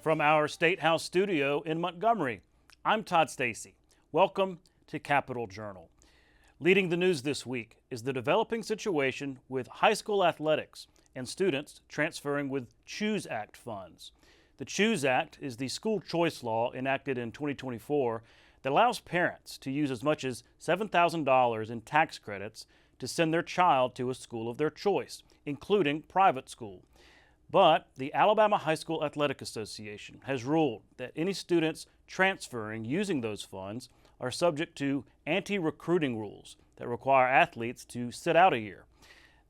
From our State House studio in Montgomery, I'm Todd Stacy. Welcome to Capitol Journal. Leading the news this week is the developing situation with high school athletics and students transferring with CHOOSE Act funds. The CHOOSE Act is the school choice law enacted in 2024 that allows parents to use as much as $7,000 in tax credits to send their child to a school of their choice, including private school. But the Alabama High School Athletic Association has ruled that any students transferring using those funds are subject to anti-recruiting rules that require athletes to sit out a year.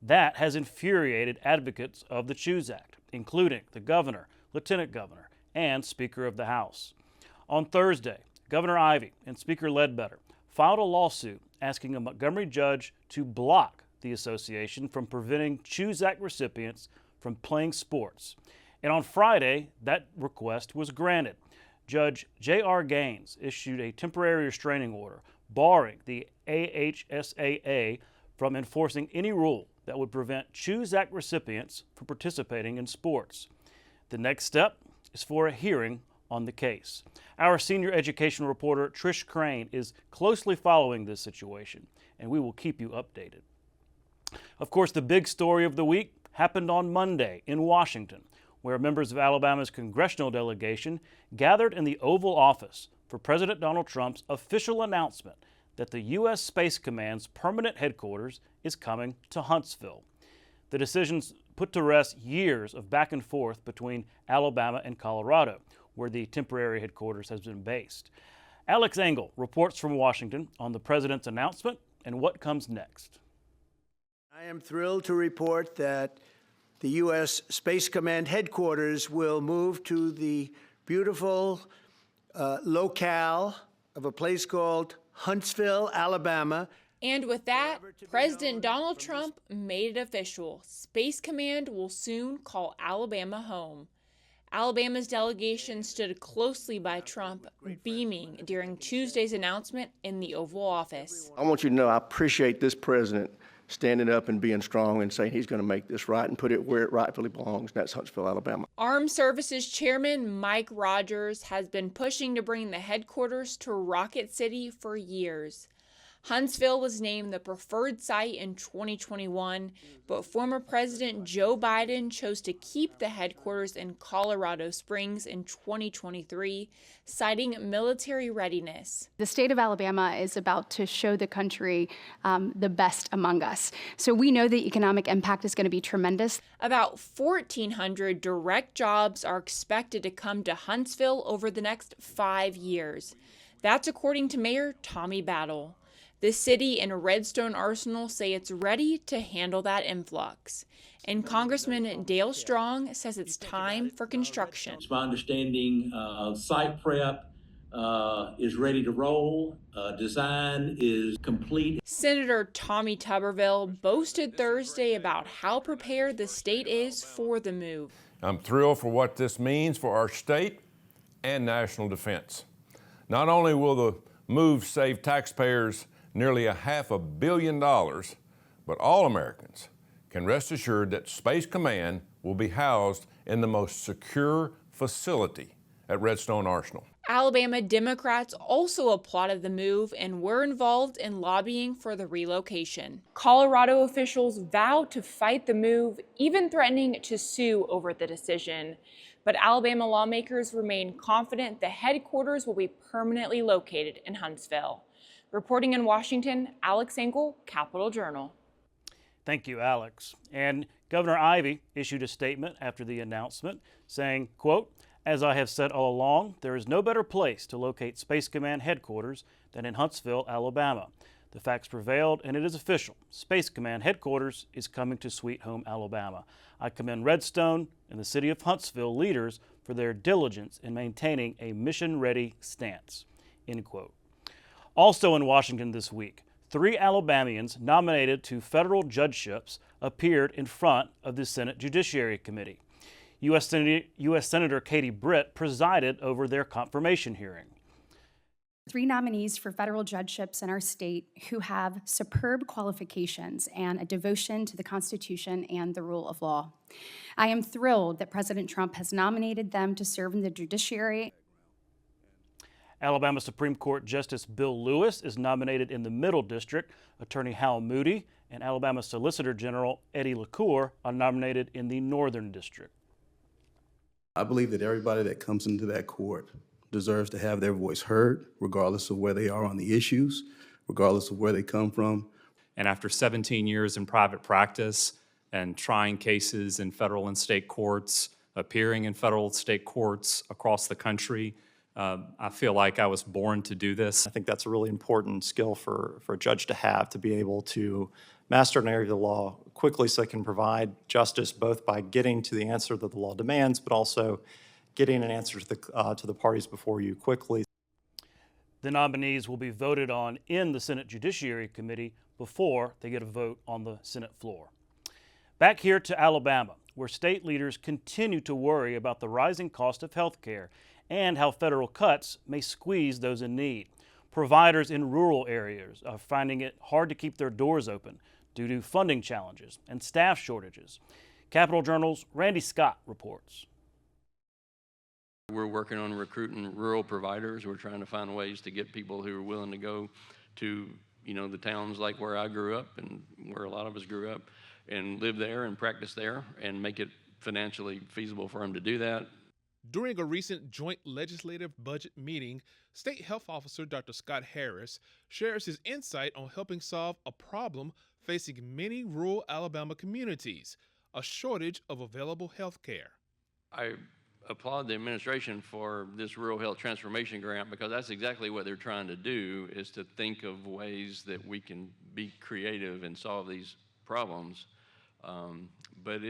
That has infuriated advocates of the CHOOSE Act, including the governor, lieutenant governor, and Speaker of the House. On Thursday, Governor Ivey and Speaker Ledbetter filed a lawsuit asking a Montgomery judge to block the association from preventing CHOOSE Act recipients from playing sports. And on Friday, that request was granted. Judge J.R. Gaines issued a temporary restraining order barring the AHSAA from enforcing any rule that would prevent CHOOSE Act recipients from participating in sports. The next step is for a hearing on the case. Our senior education reporter Trish Crane is closely following this situation, and we will keep you updated. Of course, the big story of the week happened on Monday in Washington, where members of Alabama's congressional delegation gathered in the Oval Office for President Donald Trump's official announcement that the U.S. Space Command's permanent headquarters is coming to Huntsville. The decisions put to rest years of back and forth between Alabama and Colorado, where the temporary headquarters has been based. Alex Engel reports from Washington on the president's announcement and what comes next. I am thrilled to report that the U.S. Space Command headquarters will move to the beautiful locale of a place called Huntsville, Alabama. And with that, President Donald Trump made it official. Space Command will soon call Alabama home. Alabama's delegation stood closely by Trump, beaming during Tuesday's announcement in the Oval Office. I want you to know I appreciate this president standing up and being strong and saying he's going to make this right and put it where it rightfully belongs, and that's Huntsville, Alabama. Armed Services Chairman Mike Rogers has been pushing to bring the headquarters to Rocket City for years. Huntsville was named the preferred site in 2021, but former President Joe Biden chose to keep the headquarters in Colorado Springs in 2023, citing military readiness. The state of Alabama is about to show the country the best among us. So we know the economic impact is going to be tremendous. About 1,400 direct jobs are expected to come to Huntsville over the next 5 years. That's according to Mayor Tommy Battle. The city and Redstone Arsenal say it's ready to handle that influx. And Congressman Dale Strong says it's time for construction. It's my understanding site prep is ready to roll. Design is complete. Senator Tommy Tuberville boasted Thursday about how prepared the state is for the move. I'm thrilled for what this means for our state and national defense. Not only will the move save taxpayers nearly $500 million, but all Americans can rest assured that Space Command will be housed in the most secure facility at Redstone Arsenal. Alabama Democrats also applauded the move and were involved in lobbying for the relocation. Colorado officials vowed to fight the move, even threatening to sue over the decision. But Alabama lawmakers remain confident the headquarters will be permanently located in Huntsville. Reporting in Washington, Alex Engel, Capitol Journal. Thank you, Alex. And Governor Ivey issued a statement after the announcement saying, quote, "As I have said all along, there is no better place to locate Space Command headquarters than in Huntsville, Alabama. The facts prevailed and it is official. Space Command headquarters is coming to Sweet Home, Alabama. I commend Redstone and the city of Huntsville leaders for their diligence in maintaining a mission-ready stance." End quote. Also in Washington this week, 3 Alabamians nominated to federal judgeships appeared in front of the Senate Judiciary Committee. U.S. Senator Katie Britt presided over their confirmation hearing. 3 nominees for federal judgeships in our state who have superb qualifications and a devotion to the Constitution and the rule of law. I am thrilled that President Trump has nominated them to serve in the judiciary. Alabama Supreme Court Justice Bill Lewis is nominated in the Middle District. Attorney Hal Moody and Alabama Solicitor General Eddie LaCour are nominated in the Northern District. I believe that everybody that comes into that court deserves to have their voice heard, regardless of where they are on the issues, regardless of where they come from. And after 17 years in private practice and trying cases in federal and state courts, appearing in federal and state courts across the country, I feel like I was born to do this. I think that's a really important skill for a judge to have, to be able to master an area of the law quickly so they can provide justice both by getting to the answer that the law demands, but also getting an answer to the parties before you quickly. The nominees will be voted on in the Senate Judiciary Committee before they get a vote on the Senate floor. Back here to Alabama, where state leaders continue to worry about the rising cost of health care and how federal cuts may squeeze those in need. Providers in rural areas are finding it hard to keep their doors open due to funding challenges and staff shortages. Capitol Journal's Randy Scott reports. We're working on recruiting rural providers. We're trying to find ways to get people who are willing to go to, the towns like where I grew up and where a lot of us grew up and live there and practice there and make it financially feasible for them to do that. During a recent joint legislative budget meeting, State Health Officer Dr. Scott Harris shares his insight on helping solve a problem facing many rural Alabama communities, a shortage of available health care. I applaud the administration for this Rural Health Transformation Grant, because that's exactly what they're trying to do, is to think of ways that we can be creative and solve these problems. But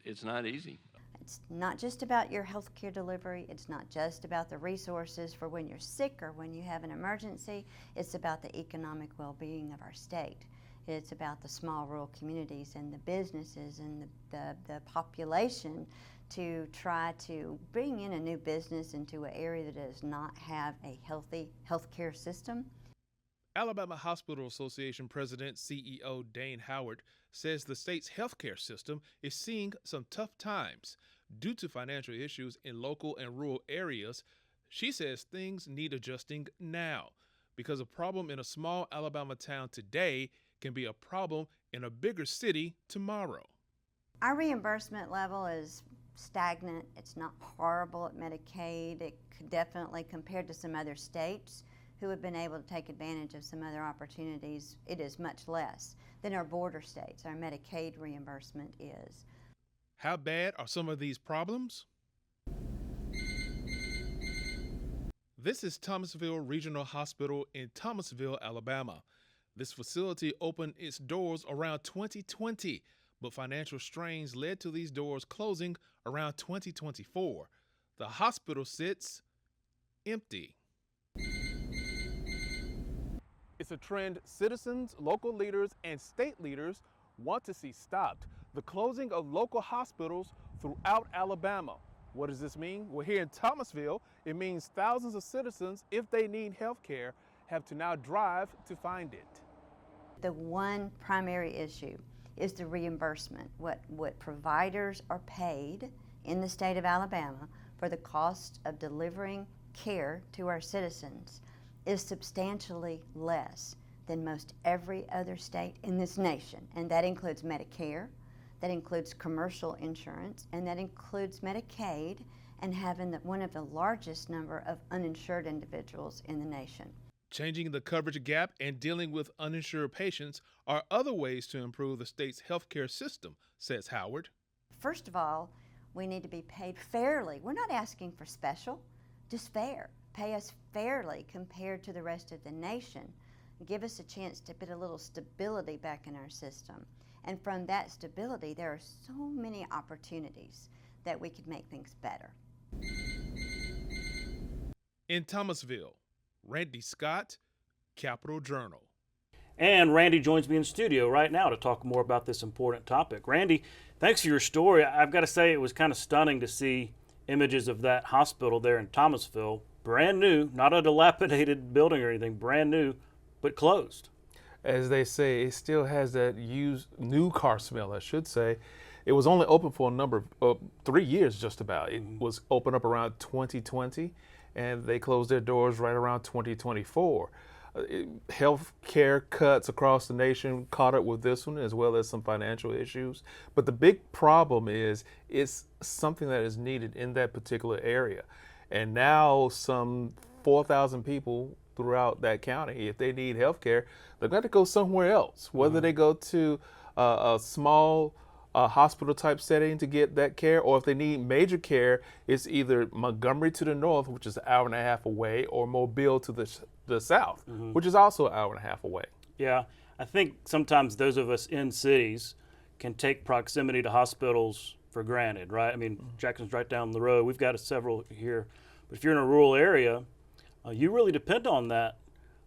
it's not easy. It's not just about your health care delivery. It's not just about the resources for when you're sick or when you have an emergency. It's about the economic well-being of our state. It's about the small rural communities and the businesses and the population, to try to bring in a new business into an area that does not have a healthy healthcare system. Alabama Hospital Association President CEO Dane Howard says the state's healthcare system is seeing some tough times due to financial issues in local and rural areas. She says things need adjusting now, because a problem in a small Alabama town today can be a problem in a bigger city tomorrow. Our reimbursement level is stagnant. It's not horrible at Medicaid. It could definitely, compared to some other states who have been able to take advantage of some other opportunities, it is much less than our border states. Our Medicaid reimbursement is. How bad are some of these problems? This is Thomasville Regional Hospital in Thomasville, Alabama. This facility opened its doors around 2020, but financial strains led to these doors closing around 2024. The hospital sits empty. It's a trend citizens, local leaders, and state leaders want to see stopped: the closing of local hospitals throughout Alabama. What does this mean? Well, here in Thomasville, it means thousands of citizens, if they need health care, have to now drive to find it. The one primary issue is the reimbursement, what providers are paid in the state of Alabama for the cost of delivering care to our citizens is substantially less than most every other state in this nation. And that includes Medicare, that includes commercial insurance, and that includes Medicaid, and having one of the largest number of uninsured individuals in the nation. Changing the coverage gap and dealing with uninsured patients are other ways to improve the state's healthcare system, says Howard. First of all, we need to be paid fairly. We're not asking for special, just fair. Pay us fairly compared to the rest of the nation. Give us a chance to put a little stability back in our system. And from that stability, there are so many opportunities that we could make things better. In Thomasville, Randy Scott, Capitol Journal. And Randy joins me in studio right now to talk more about this important topic. Randy, thanks for your story. I've got to say it was kind of stunning to see images of that hospital there in Thomasville brand new, not a dilapidated building or anything, brand new, but closed. As they say, it still has that new car smell, I should say. It was only open for a number of 3 years just about. It was open up around 2020, and they closed their doors right around 2024. Health care cuts across the nation caught up with this one, as well as some financial issues. But the big problem is it's something that is needed in that particular area. And now some 4,000 people throughout that county, if they need health care, they've got to go somewhere else, whether they go to a small hospital type setting to get that care, or if they need major care, it's either Montgomery to the north, which is an hour and a half away, or Mobile to the south, which is also an hour and a half away. Yeah, I think sometimes those of us in cities can take proximity to hospitals for granted, right? I mean, Jackson's right down the road. We've got several here. But if you're in a rural area, you really depend on that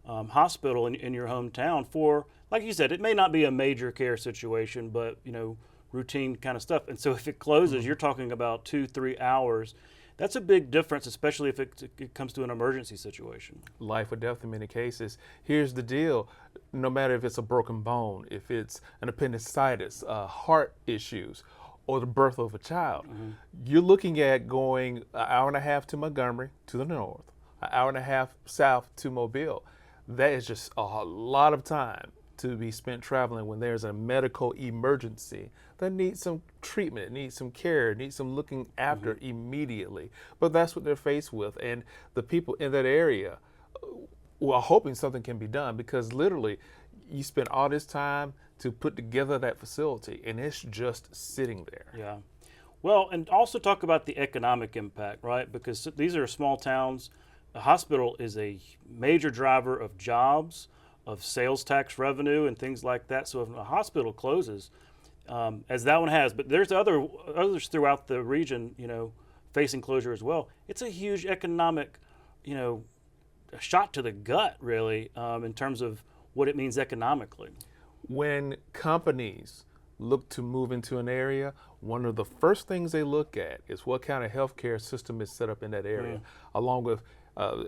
hospital in your hometown for, like you said, it may not be a major care situation, but, you know, routine kind of stuff. And so if it closes, you're talking about 2-3 hours. That's a big difference, especially if it comes to an emergency situation. Life or death in many cases. Here's the deal. No matter if it's a broken bone, if it's an appendicitis, heart issues, or the birth of a child, you're looking at going an hour and a half to Montgomery to the north, an hour and a half south to Mobile. That is just a lot of time to be spent traveling when there's a medical emergency that needs some treatment, needs some care, needs some looking after immediately. But that's what they're faced with. And the people in that area are hoping something can be done, because literally you spend all this time to put together that facility and it's just sitting there. Yeah. Well, and also talk about the economic impact, right? Because these are small towns. The hospital is a major driver of jobs, of sales tax revenue and things like that. So if a hospital closes, as that one has, but there's others throughout the region, you know, facing closure as well. It's a huge economic, you know, a shot to the gut, really, in terms of what it means economically. When companies look to move into an area, one of the first things they look at is what kind of healthcare system is set up in that area, along with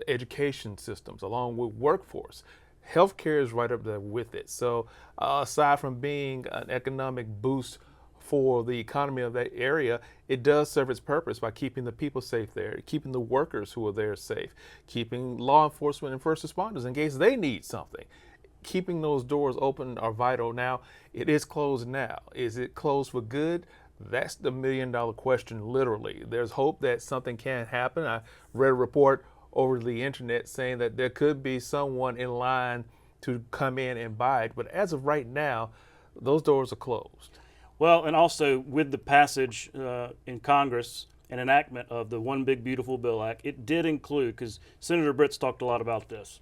education systems, along with workforce. Healthcare is right up there with it. So aside from being an economic boost for the economy of that area, it does serve its purpose by keeping the people safe there, keeping the workers who are there safe, keeping law enforcement and first responders in case they need something. Keeping those doors open are vital. Now, it is closed now. Is it closed for good? That's the $1 million question, literally. There's hope that something can happen. I read a report over the internet saying that there could be someone in line to come in and buy it. But as of right now, those doors are closed. Well, and also with the passage in Congress and enactment of the One Big Beautiful Bill Act, it did include, because Senator Britt's talked a lot about this,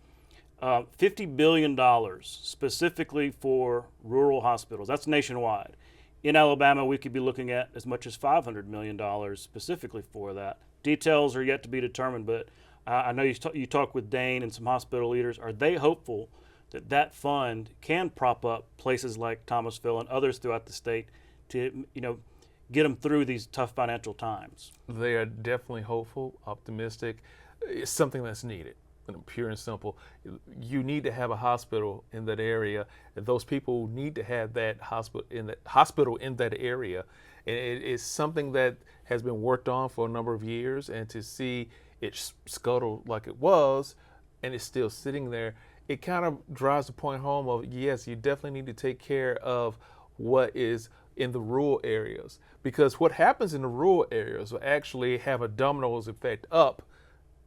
$50 billion specifically for rural hospitals. That's nationwide. In Alabama, we could be looking at as much as $500 million specifically for that. Details are yet to be determined, but I know you talk with Dane and some hospital leaders. Are they hopeful that that fund can prop up places like Thomasville and others throughout the state to, you know, get them through these tough financial times? They are definitely hopeful, optimistic. It's something that's needed. Pure and simple. You need to have a hospital in that area, and those people need to have that hospital in that area. And it is something that has been worked on for a number of years, and to see it scuttled like it was, and it's still sitting there, it kind of drives the point home of, yes, you definitely need to take care of what is in the rural areas, because what happens in the rural areas will actually have a dominoes effect up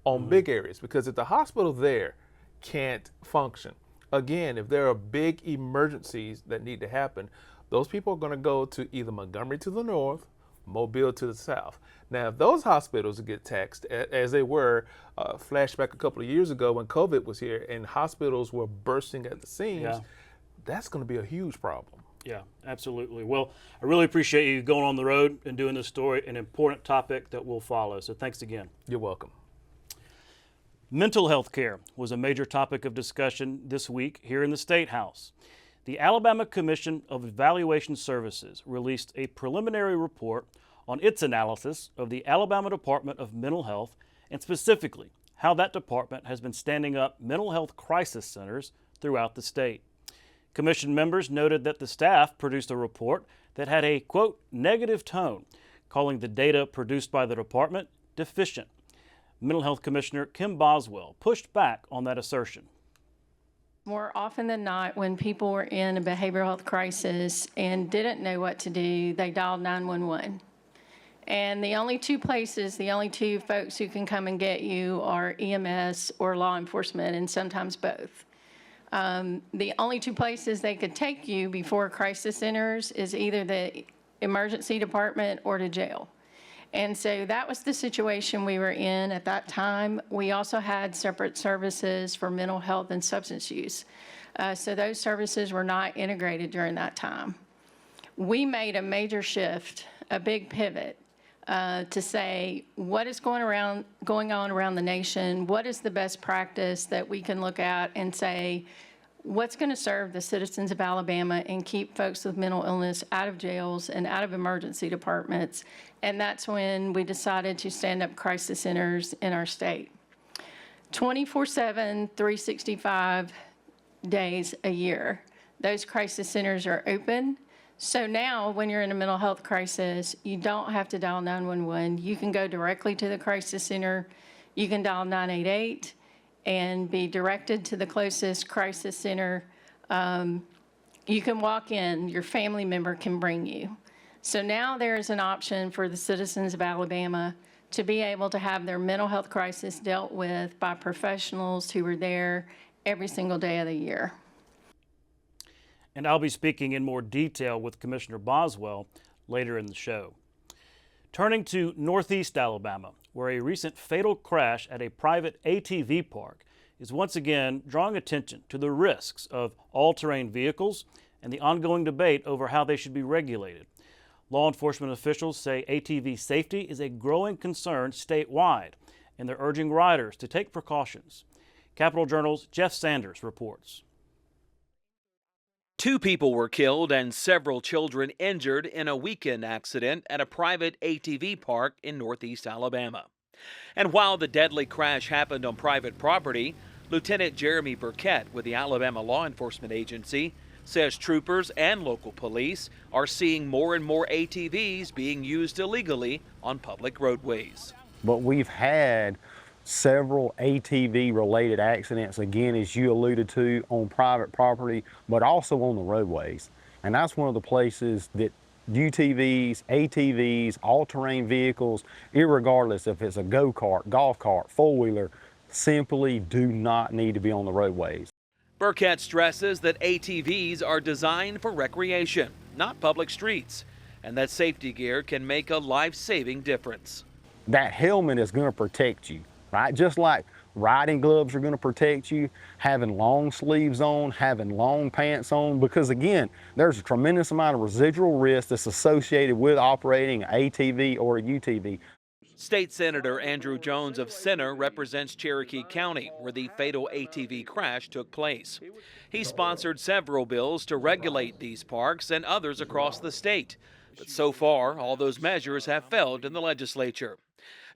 on big areas, because if the hospital there can't function, again, if there are big emergencies that need to happen, those people are going to go to either Montgomery to the north, Mobile to the south. Now, if those hospitals get taxed, as they were, flashback a couple of years ago when COVID was here and hospitals were bursting at the seams, that's going to be a huge problem. Yeah, absolutely. Well, I really appreciate you going on the road and doing this story, an important topic that we'll follow. So thanks again. You're welcome. Mental health care was a major topic of discussion this week here in the State House. The Alabama Commission of Evaluation Services released a preliminary report on its analysis of the Alabama Department of Mental Health, and specifically how that department has been standing up mental health crisis centers throughout the state. Commission members noted that the staff produced a report that had a, quote, negative tone, calling the data produced by the department deficient. Mental Health Commissioner Kim Boswell pushed back on that assertion. More often than not, when people were in a behavioral health crisis and didn't know what to do, they dialed 911. And the only two folks who can come and get you are EMS or law enforcement, and sometimes both. The only two places they could take you before crisis centers is either the emergency department or to jail. And so that was the situation we were in at that time. We also had separate services for mental health and substance use. So those services were not integrated during that time. We made a major shift, a big pivot, to say what is going on around the nation, what is the best practice that we can look at and say, what's going to serve the citizens of Alabama and keep folks with mental illness out of jails and out of emergency departments. And that's when we decided to stand up crisis centers in our state. 24/7, 365 days a year. Those crisis centers are open. So now when you're in a mental health crisis, you don't have to dial 911. You can go directly to the crisis center. You can dial 988 and be directed to the closest crisis center. You can walk in, your family member can bring you. So now there's an option for the citizens of Alabama to be able to have their mental health crisis dealt with by professionals who are there every single day of the year. And I'll be speaking in more detail with Commissioner Boswell later in the show. Turning to Northeast Alabama, where a recent fatal crash at a private ATV park is once again drawing attention to the risks of all-terrain vehicles and the ongoing debate over how they should be regulated. Law enforcement officials say ATV safety is a growing concern statewide, and they're urging riders to take precautions. Capitol Journal's Jeff Sanders reports. 2 people were killed and several children injured in a weekend accident at a private ATV park in Northeast Alabama. And while the deadly crash happened on private property, Lieutenant Jeremy Burkett with the Alabama Law Enforcement Agency says troopers and local police are seeing more and more ATVs being used illegally on public roadways. But we've had several ATV-related accidents, again, as you alluded to, on private property, but also on the roadways. And that's one of the places that UTVs, ATVs, all-terrain vehicles, irregardless if it's a go-kart, golf cart, four-wheeler, simply do not need to be on the roadways. Burkett stresses that ATVs are designed for recreation, not public streets, and that safety gear can make a life-saving difference. That helmet is going to protect you, right? Just like riding gloves are going to protect you, having long sleeves on, having long pants on, because again, there's a tremendous amount of residual risk that's associated with operating an ATV or a UTV. State Senator Andrew Jones of Center represents Cherokee County, where the fatal ATV crash took place. He sponsored several bills to regulate these parks and others across the state. But so far, all those measures have failed in the legislature.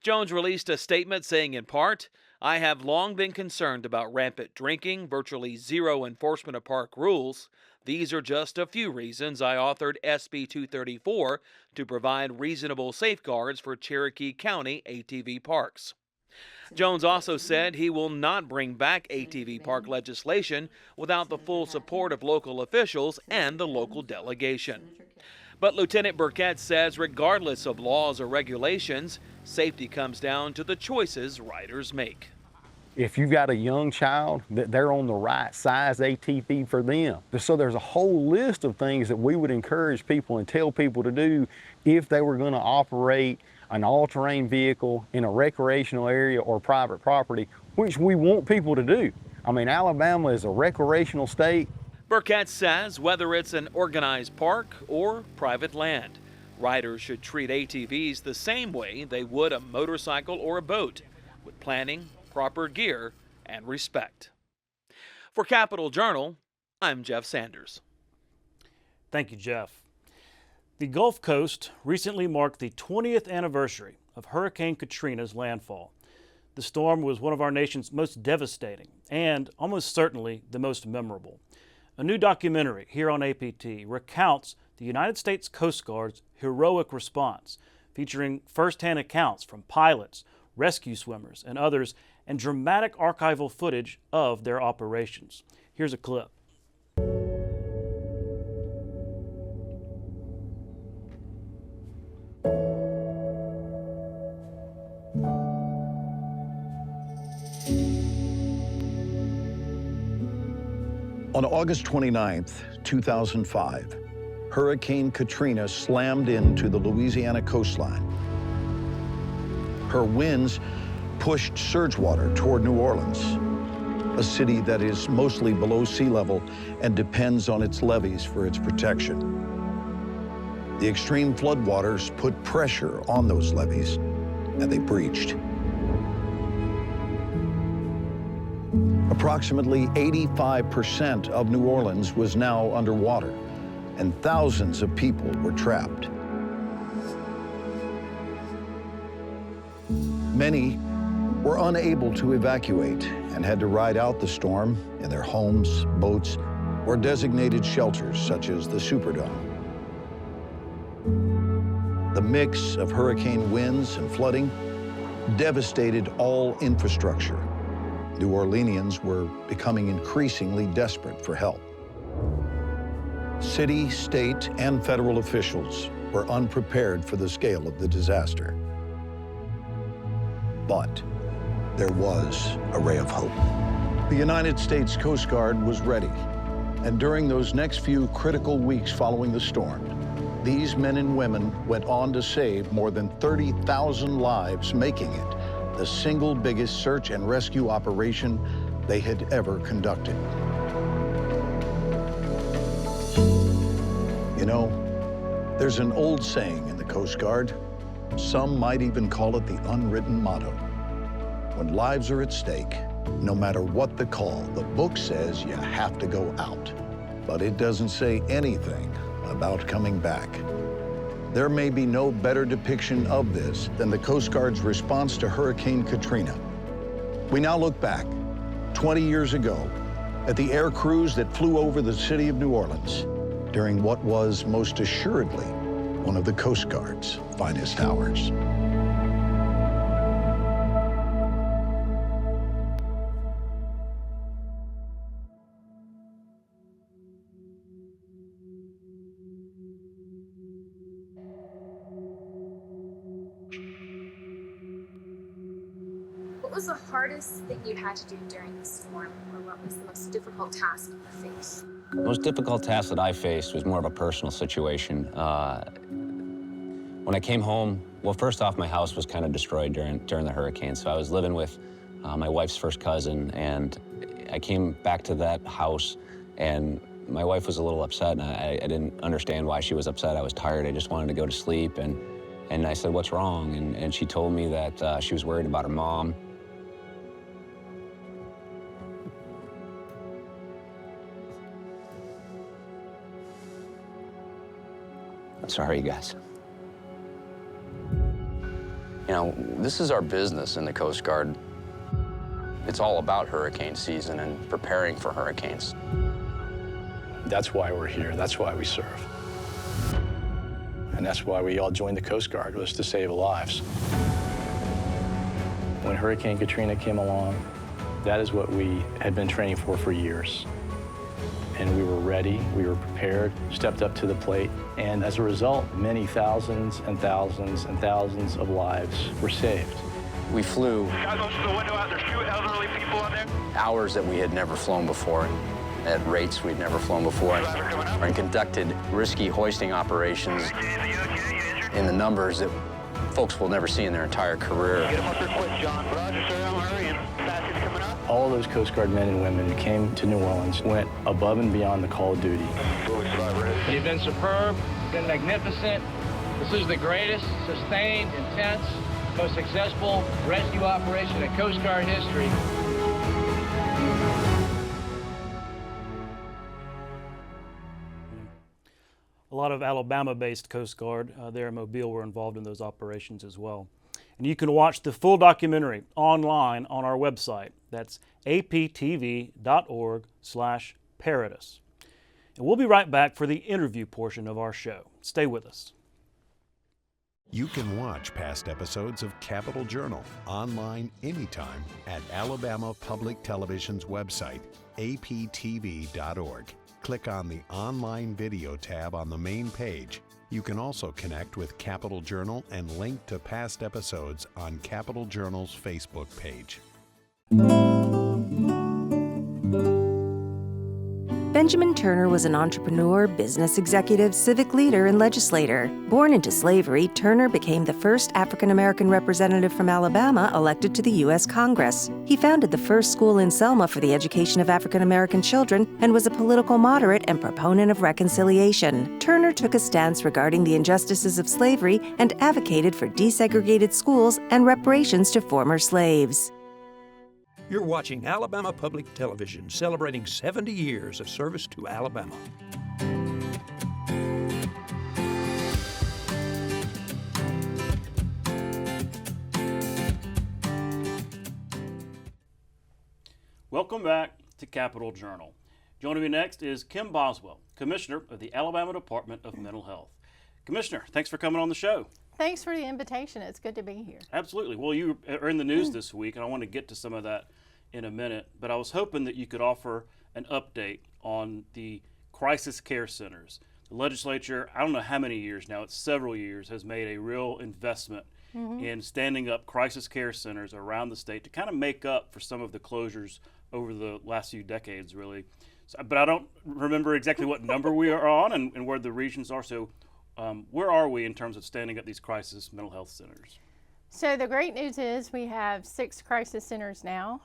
Jones released a statement saying, in part, "I have long been concerned about rampant drinking, virtually zero enforcement of park rules. These are just a few reasons I authored SB 234 to provide reasonable safeguards for Cherokee County ATV parks." Jones also said he will not bring back ATV park legislation without the full support of local officials and the local delegation. But Lieutenant Burkett says regardless of laws or regulations, safety comes down to the choices riders make. If you've got a young child, that they're on the right size ATV for them. So there's a whole list of things that we would encourage people and tell people to do if they were going to operate an all-terrain vehicle in a recreational area or private property, which we want people to do. I mean, Alabama is a recreational state. Burkett says whether it's an organized park or private land, riders should treat ATVs the same way they would a motorcycle or a boat, with planning, proper gear, and respect. For Capitol Journal, I'm Jeff Sanders. Thank you, Jeff. The Gulf Coast recently marked the 20th anniversary of Hurricane Katrina's landfall. The storm was one of our nation's most devastating and almost certainly the most memorable. A new documentary here on APT recounts the United States Coast Guard's heroic response, featuring firsthand accounts from pilots, rescue swimmers, and others, and dramatic archival footage of their operations. Here's a clip. On August 29th, 2005, Hurricane Katrina slammed into the Louisiana coastline. Her winds pushed surge water toward New Orleans, a city that is mostly below sea level and depends on its levees for its protection. The extreme floodwaters put pressure on those levees, and they breached. Approximately 85% of New Orleans was now underwater, and thousands of people were trapped. Many were unable to evacuate and had to ride out the storm in their homes, boats, or designated shelters such as the Superdome. The mix of hurricane winds and flooding devastated all infrastructure. New Orleanians were becoming increasingly desperate for help. City, state, and federal officials were unprepared for the scale of the disaster. But there was a ray of hope. The United States Coast Guard was ready, and during those next few critical weeks following the storm, these men and women went on to save more than 30,000 lives, making it the single biggest search and rescue operation they had ever conducted. You know, there's an old saying in the Coast Guard. Some might even call it the unwritten motto. When lives are at stake, no matter what the call, the book says you have to go out. But it doesn't say anything about coming back. There may be no better depiction of this than the Coast Guard's response to Hurricane Katrina. We now look back 20 years ago at the air crews that flew over the city of New Orleans during what was most assuredly one of the Coast Guard's finest hours. What was the hardest thing you had to do during the storm, or what was the most difficult task you faced? The most difficult task that I faced was more of a personal situation. When I came home, well, first off, my house was kind of destroyed during the hurricane, so I was living with my wife's first cousin, and I came back to that house, and my wife was a little upset, and I didn't understand why she was upset. I was tired. I just wanted to go to sleep, and I said, "What's wrong?" And she told me that she was worried about her mom. I'm sorry, you guys. You know, this is our business in the Coast Guard. It's all about hurricane season and preparing for hurricanes. That's why we're here. That's why we serve. And that's why we all joined the Coast Guard, was to save lives. When Hurricane Katrina came along, that is what we had been training for years. And we were ready, we were prepared, stepped up to the plate, and as a result, many thousands and thousands and thousands of lives were saved. We flew hours that we had never flown before, at rates we'd never flown before, and conducted risky hoisting operations in the numbers that folks will never see in their entire career. All of those Coast Guard men and women who came to New Orleans went above and beyond the call of duty. You've been superb, been magnificent. This is the greatest, sustained, intense, most successful rescue operation in Coast Guard history. A lot of Alabama-based Coast Guard there in Mobile were involved in those operations as well. And you can watch the full documentary online on our website. That's aptv.org/Paradis. And we'll be right back for the interview portion of our show. Stay with us. You can watch past episodes of Capitol Journal online anytime at Alabama Public Television's website, aptv.org. Click on the Online Video tab on the main page. You can also connect with Capitol Journal and link to past episodes on Capitol Journal's Facebook page. Benjamin Turner was an entrepreneur, business executive, civic leader, and legislator. Born into slavery, Turner became the first African-American representative from Alabama elected to the U.S. Congress. He founded the first school in Selma for the education of African-American children and was a political moderate and proponent of reconciliation. Turner took a stance regarding the injustices of slavery and advocated for desegregated schools and reparations to former slaves. You're watching Alabama Public Television, celebrating 70 years of service to Alabama. Welcome back to Capitol Journal. Joining me next is Kim Boswell, Commissioner of the Alabama Department of Mental Health. Commissioner, thanks for coming on the show. Thanks for the invitation. It's good to be here. Absolutely. Well, you are in the news this week, and I want to get to some of that in a minute, but I was hoping that you could offer an update on the crisis care centers. The legislature, I don't know how many years now, it's several years, has made a real investment in standing up crisis care centers around the state to kind of make up for some of the closures over the last few decades, really. So, but I don't remember exactly what number we are on and where the regions are. So where are we in terms of standing up these crisis mental health centers? So the great news is we have 6 crisis centers now.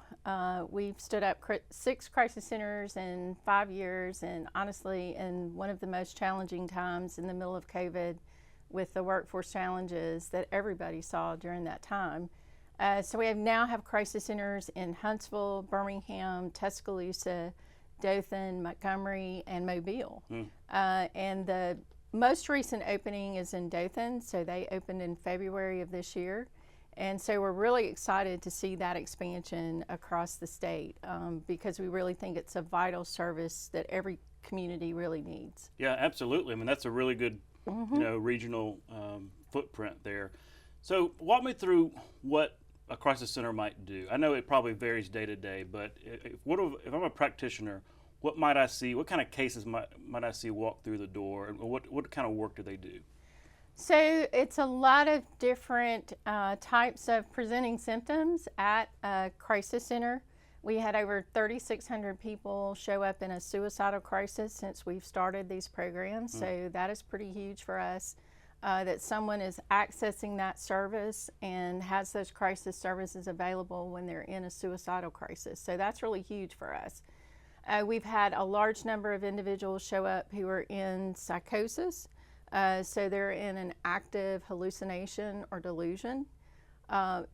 We've stood up 6 crisis centers in 5 years, and honestly, in one of the most challenging times in the middle of COVID with the workforce challenges that everybody saw during that time. So we now have crisis centers in Huntsville, Birmingham, Tuscaloosa, Dothan, Montgomery, and Mobile. And the most recent opening is in Dothan, so they opened in February of this year. And so we're really excited to see that expansion across the state because we really think it's a vital service that every community really needs. Yeah, absolutely. I mean, that's a really good regional footprint there. So walk me through what a crisis center might do. I know it probably varies day to day, but if I'm a practitioner, what might I see? What kind of cases might I see walk through the door, and what kind of work do they do? So it's a lot of different types of presenting symptoms at a crisis center. We had over 3,600 people show up in a suicidal crisis since we've started these programs. So that is pretty huge for us, that someone is accessing that service and has those crisis services available when they're in a suicidal crisis. So that's really huge for us. We've had a large number of individuals show up who are in psychosis. So they're in an active hallucination or delusion.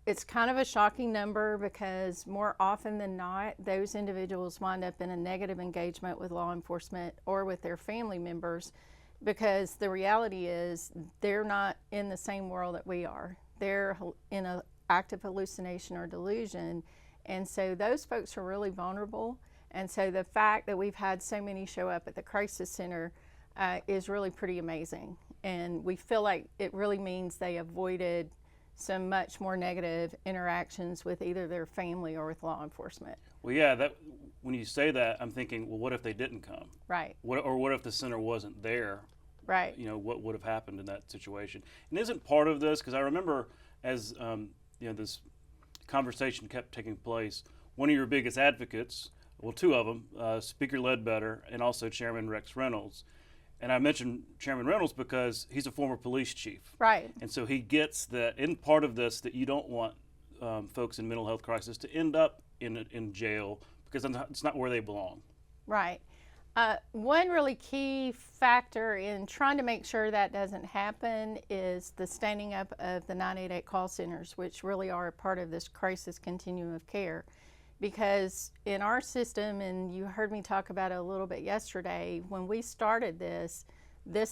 It's kind of a shocking number because more often than not, those individuals wind up in a negative engagement with law enforcement or with their family members because the reality is they're not in the same world that we are. They're in an active hallucination or delusion. And so those folks are really vulnerable. And so the fact that we've had so many show up at the crisis center is really pretty amazing. And we feel like it really means they avoided some much more negative interactions with either their family or with law enforcement. Well, yeah, when you say that, I'm thinking, well, what if they didn't come? Right. What if the center wasn't there? Right. You know, what would have happened in that situation? And isn't part of this, because I remember as this conversation kept taking place, one of your biggest advocates, well, 2 of them, Speaker Ledbetter and also Chairman Rex Reynolds. And I mentioned Chairman Reynolds because he's a former police chief. Right. And so he gets that in part of this that you don't want folks in mental health crisis to end up in jail because it's not where they belong. Right. One really key factor in trying to make sure that doesn't happen is the standing up of the 988 call centers, which really are a part of this crisis continuum of care. Because in our system, and you heard me talk about it a little bit yesterday, when we started this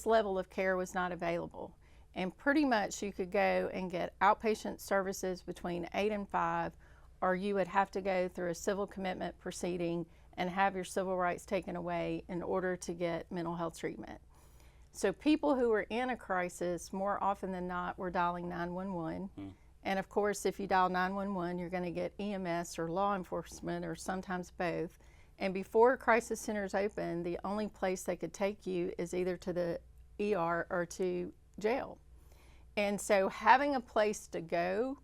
level of care was not available. And pretty much you could go and get outpatient services between 8 and 5, or you would have to go through a civil commitment proceeding and have your civil rights taken away in order to get mental health treatment. So people who were in a crisis, more often than not, were dialing 911. And of course, if you dial 911, you're going to get EMS or law enforcement or sometimes both. And before crisis centers open, the only place they could take you is either to the ER or to jail. And so having a place to go,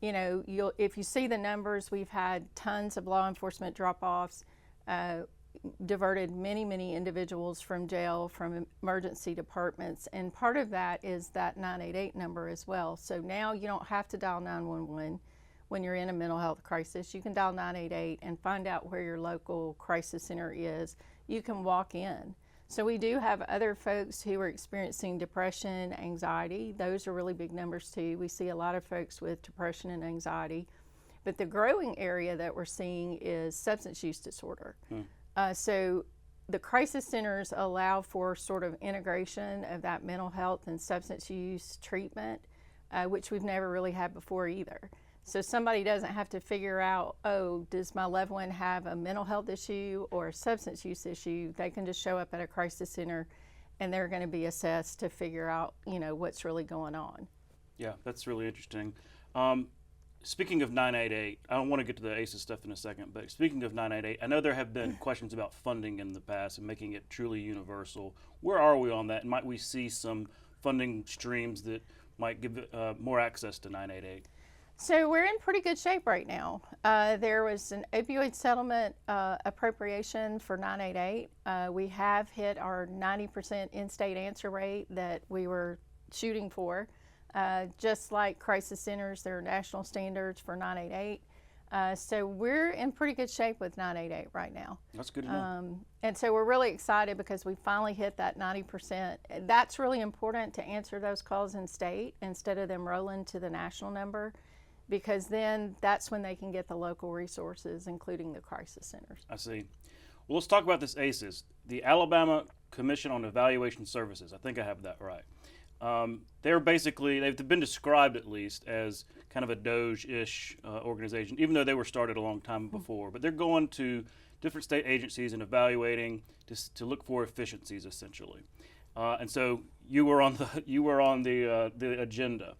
you know, if you see the numbers, we've had tons of law enforcement drop-offs, diverted many individuals from jail, from emergency departments, and part of that is that 988 number as well. So now you don't have to dial 911 when you're in a mental health crisis. You can dial 988 and find out where your local crisis center is. You can walk in. So we do have other folks who are experiencing depression, anxiety. Those are really big numbers too. We see a lot of folks with depression and anxiety. But the growing area that we're seeing is substance use disorder. So the crisis centers allow for sort of integration of that mental health and substance use treatment, which we've never really had before either. So somebody doesn't have to figure out, oh, does my loved one have a mental health issue or a substance use issue? They can just show up at a crisis center and they're going to be assessed to figure out, you know, what's really going on. Yeah, that's really interesting. Speaking of 988, I don't want to get to the ACES stuff in a second, but speaking of 988, I know there have been questions about funding in the past and making it truly universal. Where are we on that? And might we see some funding streams that might give more access to 988? So we're in pretty good shape right now. There was an opioid settlement appropriation for 988. We have hit our 90% in-state answer rate that we were shooting for. Just like crisis centers, there are national standards for 988. So we're in pretty good shape with 988 right now. That's good to know. And so we're really excited because we finally hit that 90%. That's really important to answer those calls in state instead of them rolling to the national number, because then that's when they can get the local resources, including the crisis centers. I see. Well, let's talk about this ACES, the Alabama Commission on Evaluation Services. I think I have that right. They're basically, they've been described at least as kind of a DOJ-ish organization, even though they were started a long time before. But they're going to different state agencies and evaluating to look for efficiencies, essentially. And so you were on the agenda.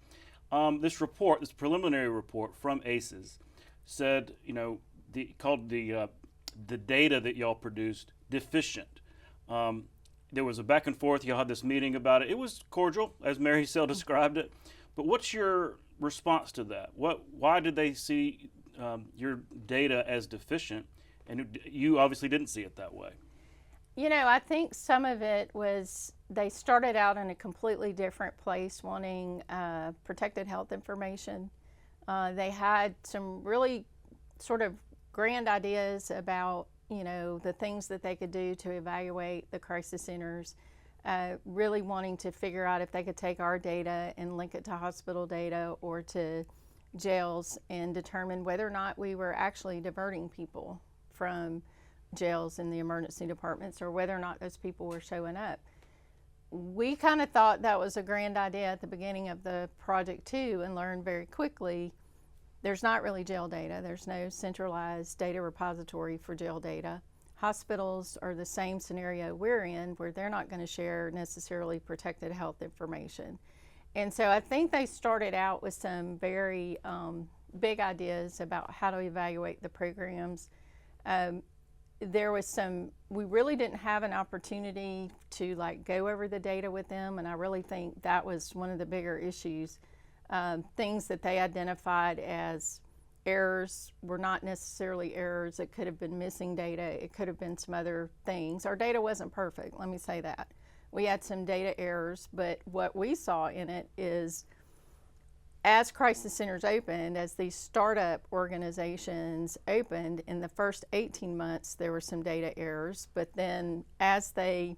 This report, this preliminary report from ACES, said, you know, called the data that y'all produced deficient. There was a back and forth. Y'all had this meeting about it. It was cordial, as Mary Sell described it. But what's your response to that? Why did they see your data as deficient? And you obviously didn't see it that way. You know, I think some of it was they started out in a completely different place wanting protected health information. They had some really sort of grand ideas about, you know, the things that they could do to evaluate the crisis centers, really wanting to figure out if they could take our data and link it to hospital data or to jails and determine whether or not we were actually diverting people from jails in the emergency departments or whether or not those people were showing up. We kind of thought that was a grand idea at the beginning of the project too, and learned very quickly there's not really jail data. There's no centralized data repository for jail data. Hospitals are the same scenario we're in, where they're not going to share necessarily protected health information. And so I think they started out with some very big ideas about how to evaluate the programs. There was we really didn't have an opportunity to go over the data with them, and I really think that was one of the bigger issues. Things that they identified as errors were not necessarily errors. It could have been missing data. It could have been some other things. Our data wasn't perfect, let me say that. We had some data errors, but what we saw in it is as crisis centers opened, as these startup organizations opened, in the first 18 months there were some data errors, but then as they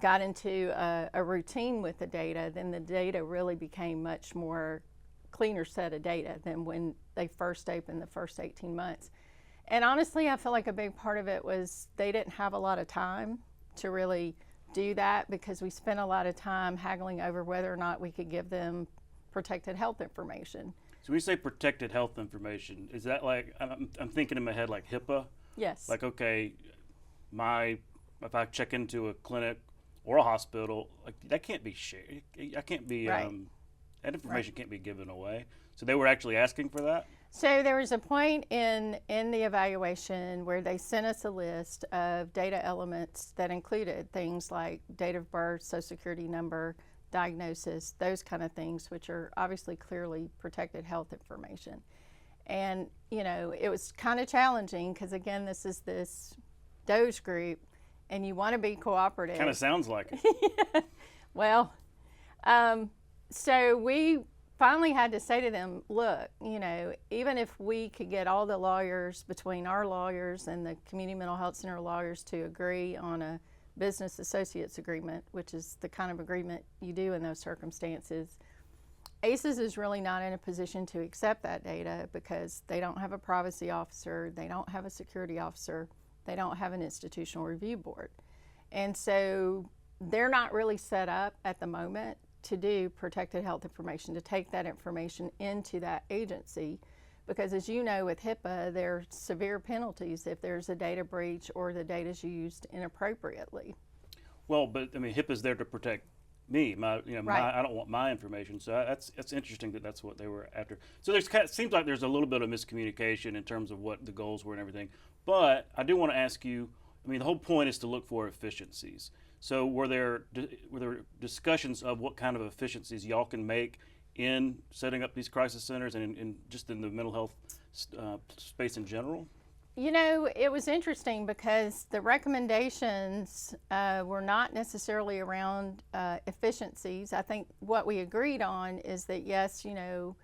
got into a routine with the data, then the data really became much more cleaner set of data than when they first opened the first 18 months. And honestly, I feel like a big part of it was they didn't have a lot of time to really do that because we spent a lot of time haggling over whether or not we could give them protected health information. So when you say protected health information, is that like, I'm thinking in my head like HIPAA? Yes. Like, okay, if I check into a clinic or a hospital, like that can't be shared. I can't be, right. That information can't be given away. So they were actually asking for that? So there was a point in the evaluation where they sent us a list of data elements that included things like date of birth, social security number, diagnosis, those kind of things, which are obviously clearly protected health information. And, you know, it was kind of challenging because, again, this is this DOJ group, and you want to be cooperative. Kind of sounds like it. Well, so we finally had to say to them, look, you know, even if we could get all the lawyers between our lawyers and the Community Mental Health Center lawyers to agree on a business associates agreement, which is the kind of agreement you do in those circumstances, ACES is really not in a position to accept that data because they don't have a privacy officer, they don't have a security officer, they don't have an institutional review board. And so they're not really set up at the moment to do protected health information, to take that information into that agency, because as you know with HIPAA, there are severe penalties if there's a data breach or the data is used inappropriately. Well, but I mean, HIPAA's there to protect me. I don't want my information. So that's interesting that that's what they were after. So it seems like there's a little bit of miscommunication in terms of what the goals were and everything. But I do want to ask you, I mean, the whole point is to look for efficiencies. So were there discussions of what kind of efficiencies y'all can make in setting up these crisis centers and in just in the mental health space in general? You know, it was interesting because the recommendations were not necessarily around efficiencies. I think what we agreed on is that, yes, you know,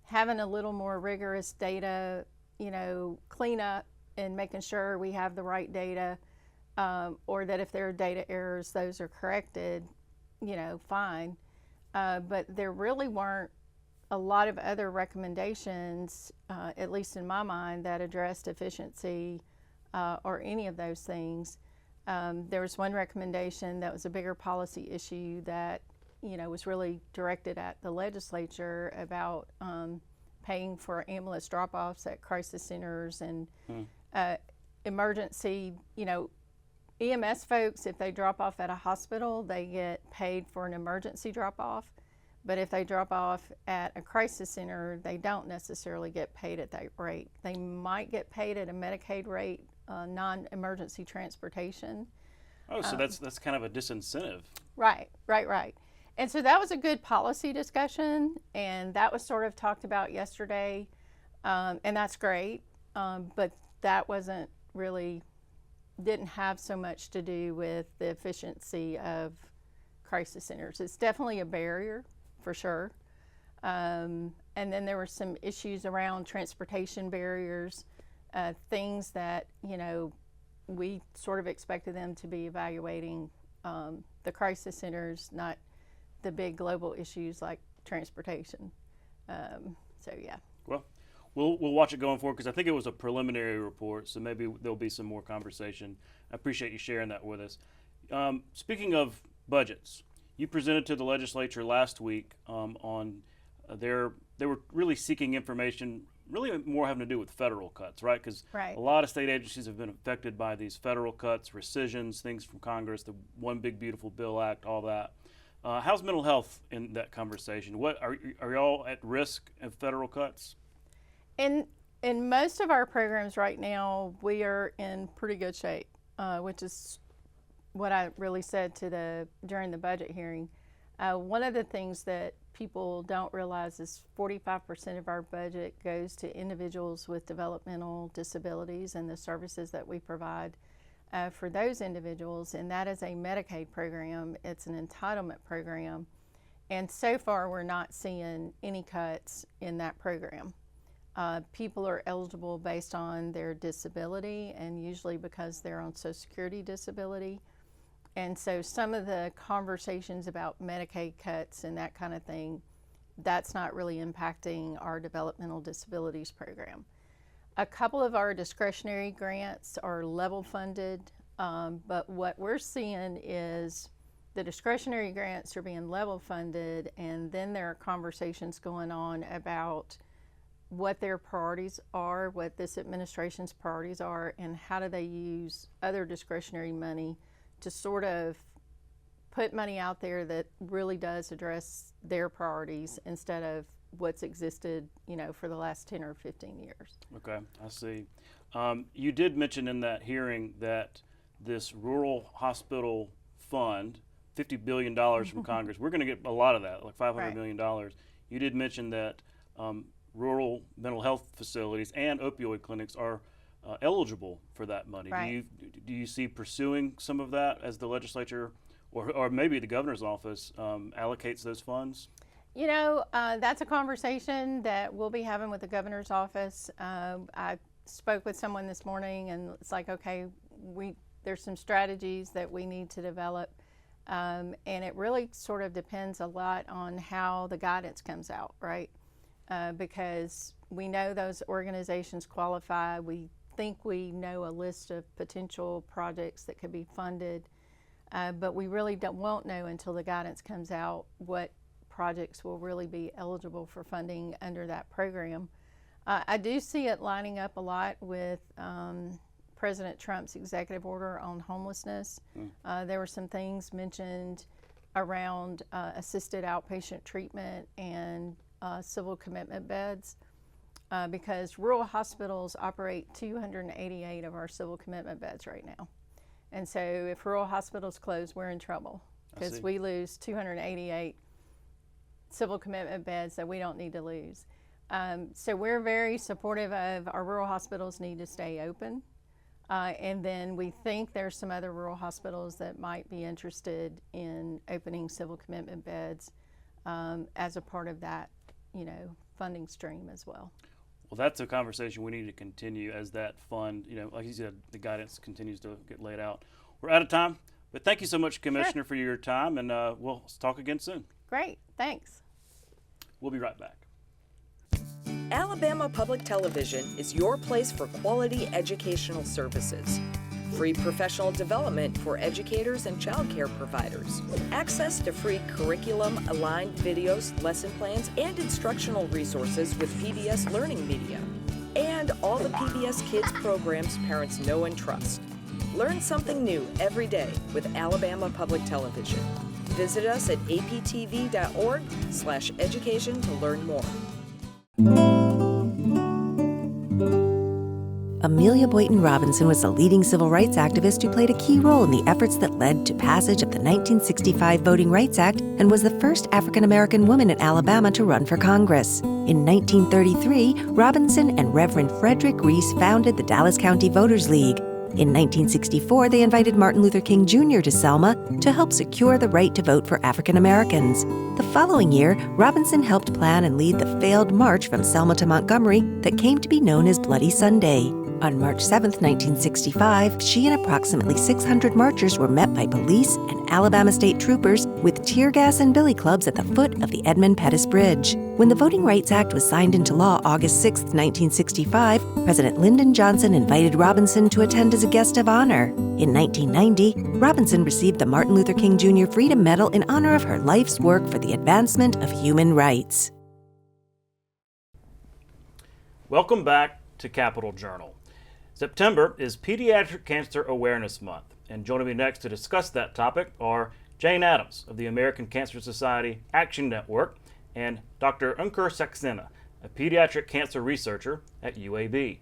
having a little more rigorous data, you know, cleanup and making sure we have the right data, or that if there are data errors, those are corrected, you know, fine. But there really weren't a lot of other recommendations, at least in my mind, that addressed efficiency or any of those things. There was one recommendation that was a bigger policy issue that, you know, was really directed at the legislature about paying for ambulance drop-offs at crisis centers and emergency, you know, EMS folks, if they drop off at a hospital, they get paid for an emergency drop-off. But if they drop off at a crisis center, they don't necessarily get paid at that rate. They might get paid at a Medicaid rate, non-emergency transportation. Oh, so that's kind of a disincentive. Right. And so that was a good policy discussion, and that was sort of talked about yesterday, and that's great. But that wasn't really, didn't have so much to do with the efficiency of crisis centers. It's definitely a barrier, for sure. And then there were some issues around transportation barriers, things that, you know, we sort of expected them to be evaluating the crisis centers, not the big global issues like transportation. So yeah. Well, we'll watch it going forward because I think it was a preliminary report, so maybe there'll be some more conversation. I appreciate you sharing that with us. Speaking of budgets, you presented to the legislature last week on they were really seeking information, really more having to do with federal cuts, right? Because a lot of state agencies have been affected by these federal cuts, rescissions, things from Congress, the One Big Beautiful Bill Act, all that. How's mental health in that conversation? What are y'all at risk of federal cuts? In most of our programs right now, we are in pretty good shape, which is what I really said during the budget hearing. One of the things that people don't realize is 45% of our budget goes to individuals with developmental disabilities and the services that we provide for those individuals, and that is a Medicaid program. It's an entitlement program, and so far we're not seeing any cuts in that program. People are eligible based on their disability and usually because they're on Social Security disability. And so some of the conversations about Medicaid cuts and that kind of thing, that's not really impacting our developmental disabilities program. A couple of our discretionary grants are level funded, but what we're seeing is the discretionary grants are being level funded, and then there are conversations going on about what their priorities are, what this administration's priorities are, and how do they use other discretionary money to sort of put money out there that really does address their priorities instead of what's existed, for the last 10 or 15 years. Okay, I see. You did mention in that hearing that this rural hospital fund, $50 billion from Congress, we're going to get a lot of that, like $500 million. You did mention that rural mental health facilities and opioid clinics are eligible for that money. Right. Do you see pursuing some of that as the legislature or maybe the governor's office allocates those funds? That's a conversation that we'll be having with the governor's office. I spoke with someone this morning, and it's like, okay, there's some strategies that we need to develop, and it really sort of depends a lot on how the guidance comes out, right? Because we know those organizations qualify. We think we know a list of potential projects that could be funded, but we really won't know until the guidance comes out what projects will really be eligible for funding under that program. I do see it lining up a lot with President Trump's executive order on homelessness. There were some things mentioned around assisted outpatient treatment and civil commitment beds, because rural hospitals operate 288 of our civil commitment beds right now. And so if rural hospitals close, we're in trouble because we lose 288 civil commitment beds that we don't need to lose. So we're very supportive of our rural hospitals need to stay open. And then we think there's some other rural hospitals that might be interested in opening civil commitment beds as a part of that, funding stream as well. Well, that's a conversation we need to continue as that fund, like you said, the guidance continues to get laid out. We're out of time, but thank you so much, Commissioner, for your time, and we'll talk again soon. Great, thanks. We'll be right back. Alabama Public Television is your place for quality educational services. Free professional development for educators and child care providers. Access to free curriculum-aligned videos, lesson plans, and instructional resources with PBS Learning Media. And all the PBS Kids programs parents know and trust. Learn something new every day with Alabama Public Television. Visit us at aptv.org/education to learn more. Amelia Boynton Robinson was a leading civil rights activist who played a key role in the efforts that led to passage of the 1965 Voting Rights Act and was the first African-American woman in Alabama to run for Congress. In 1933, Robinson and Reverend Frederick Reese founded the Dallas County Voters League. In 1964, they invited Martin Luther King Jr. to Selma to help secure the right to vote for African Americans. The following year, Robinson helped plan and lead the failed march from Selma to Montgomery that came to be known as Bloody Sunday. On March 7, 1965, she and approximately 600 marchers were met by police and Alabama state troopers with tear gas and billy clubs at the foot of the Edmund Pettus Bridge. When the Voting Rights Act was signed into law August 6, 1965, President Lyndon Johnson invited Robinson to attend as a guest of honor. In 1990, Robinson received the Martin Luther King Jr. Freedom Medal in honor of her life's work for the advancement of human rights. Welcome back to Capitol Journal. September is Pediatric Cancer Awareness Month, and joining me next to discuss that topic are Jane Adams of the American Cancer Society Action Network and Dr. Ankur Saxena, a pediatric cancer researcher at UAB.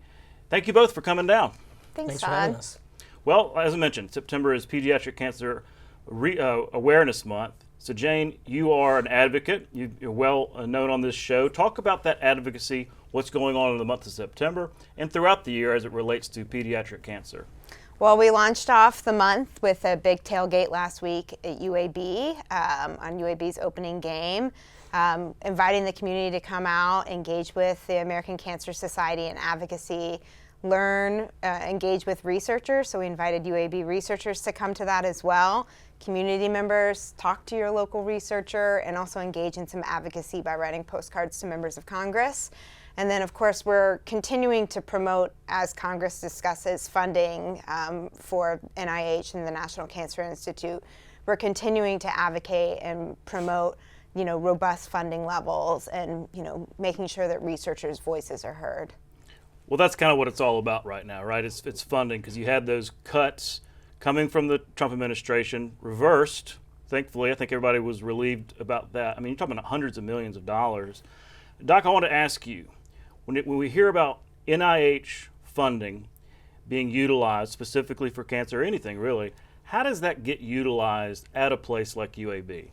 Thank you both for coming down. Thanks for having us. Well, as I mentioned, September is Pediatric Cancer Awareness Month. So Jane, you are an advocate. You're well known on this show. Talk about that advocacy, what's going on in the month of September and throughout the year as it relates to pediatric cancer. Well, we launched off the month with a big tailgate last week at UAB on UAB's opening game, inviting the community to come out, engage with the American Cancer Society and advocacy, learn, engage with researchers. So we invited UAB researchers to come to that as well. Community members, talk to your local researcher, and also engage in some advocacy by writing postcards to members of Congress. And then, of course, we're continuing to promote, as Congress discusses, funding for NIH and the National Cancer Institute, we're continuing to advocate and promote, robust funding levels and, making sure that researchers' voices are heard. Well, that's kind of what it's all about right now, right? It's funding, because you had those cuts coming from the Trump administration, reversed. Thankfully, I think everybody was relieved about that. I mean, you're talking about hundreds of millions of dollars. Doc, I want to ask you, when we hear about NIH funding being utilized specifically for cancer or anything really, how does that get utilized at a place like UAB?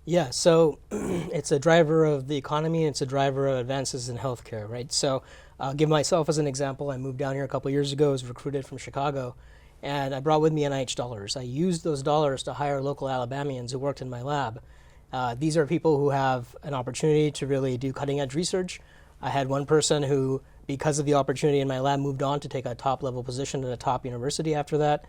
Yeah, so it's a driver of the economy, and it's a driver of advances in healthcare, right? So I'll give myself as an example. I moved down here a couple years ago, was recruited from Chicago, and I brought with me NIH dollars. I used those dollars to hire local Alabamians who worked in my lab. These are people who have an opportunity to really do cutting-edge research. I had one person who, because of the opportunity in my lab, moved on to take a top-level position at a top university after that.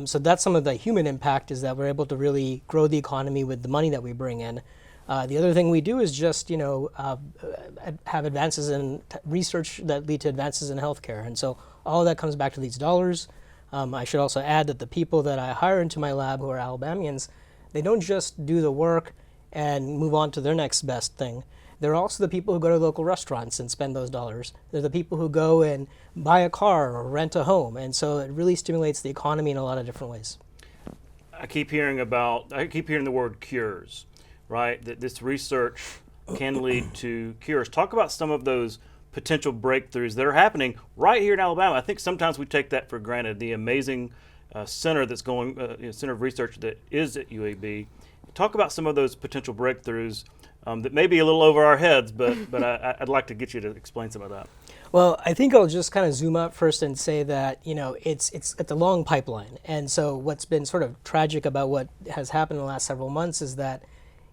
So that's some of the human impact, is that we're able to really grow the economy with the money that we bring in. The other thing we do is just, have advances in research that lead to advances in healthcare. And so all of that comes back to these dollars. I should also add that the people that I hire into my lab who are Alabamians, they don't just do the work and move on to their next best thing. They're also the people who go to local restaurants and spend those dollars. They're the people who go and buy a car or rent a home. And so it really stimulates the economy in a lot of different ways. I keep hearing the word cures, right? That this research can lead to cures. Talk about some of those potential breakthroughs that are happening right here in Alabama. I think sometimes we take that for granted, the amazing center that's going, center of research that is at UAB. Talk about some of those potential breakthroughs that may be a little over our heads, but I'd like to get you to explain some of that. Well, I think I'll just kind of zoom up first and say that, it's a long pipeline. And so what's been sort of tragic about what has happened in the last several months is that,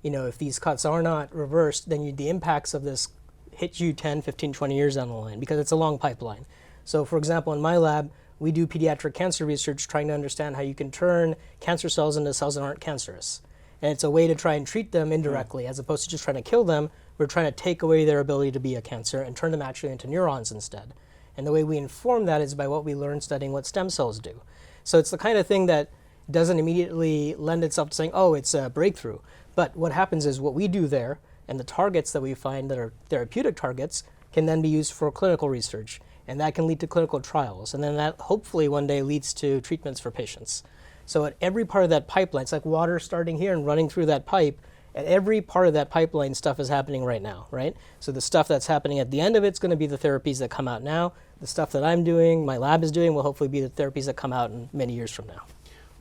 if these cuts are not reversed, then the impacts of this hit you 10, 15, 20 years down the line, because it's a long pipeline. So for example, in my lab, we do pediatric cancer research, trying to understand how you can turn cancer cells into cells that aren't cancerous. And it's a way to try and treat them indirectly, as opposed to just trying to kill them. We're trying to take away their ability to be a cancer and turn them actually into neurons instead. And the way we inform that is by what we learn studying what stem cells do. So it's the kind of thing that doesn't immediately lend itself to saying, oh, it's a breakthrough. But what happens is what we do there, and the targets that we find that are therapeutic targets, can then be used for clinical research. And that can lead to clinical trials. And then that hopefully one day leads to treatments for patients. So at every part of that pipeline, it's like water starting here and running through that pipe. At every part of that pipeline, stuff is happening right now, right? So the stuff that's happening at the end of it's going to be the therapies that come out now. The stuff that I'm doing, my lab is doing, will hopefully be the therapies that come out in many years from now.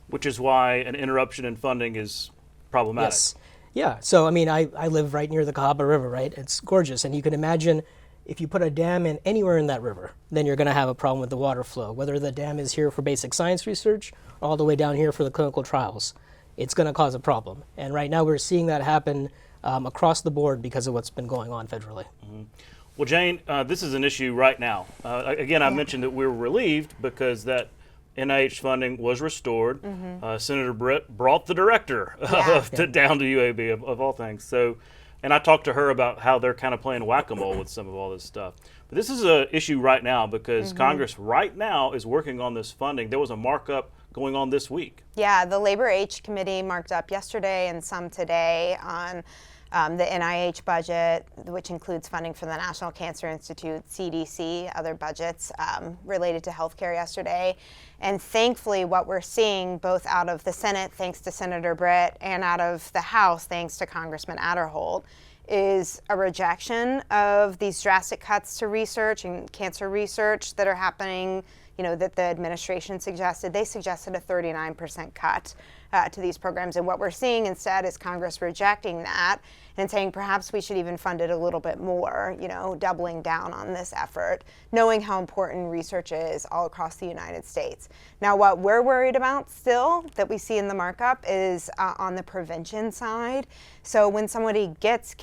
Which is why an interruption in funding is problematic. Yes. Yeah. So, I live right near the Cahaba River, right? It's gorgeous. And you can imagine if you put a dam in anywhere in that river, then you're going to have a problem with the water flow, whether the dam is here for basic science research or all the way down here for the clinical trials. It's going to cause a problem. And right now we're seeing that happen across the board because of what's been going on federally. Mm-hmm. Well, Jane, this is an issue right now. Again, I mentioned that we were relieved because that NIH funding was restored. Mm-hmm. Senator Britt brought the director down to UAB, of all things. So, and I talked to her about how they're kind of playing whack-a-mole with some of all this stuff. But this is an issue right now because Congress right now is working on this funding. There was a markup going on this week. Yeah, the Labor H Committee marked up yesterday and some today on the NIH budget, which includes funding for the National Cancer Institute, CDC, other budgets related to healthcare yesterday. And thankfully, what we're seeing both out of the Senate, thanks to Senator Britt, and out of the House, thanks to Congressman Adderholt, is a rejection of these drastic cuts to research and cancer research that are happening, that the administration suggested. They suggested a 39% cut to these programs. And what we're seeing instead is Congress rejecting that and saying perhaps we should even fund it a little bit more, doubling down on this effort, knowing how important research is all across the United States. Now, what we're worried about still that we see in the markup is on the prevention side. So when somebody gets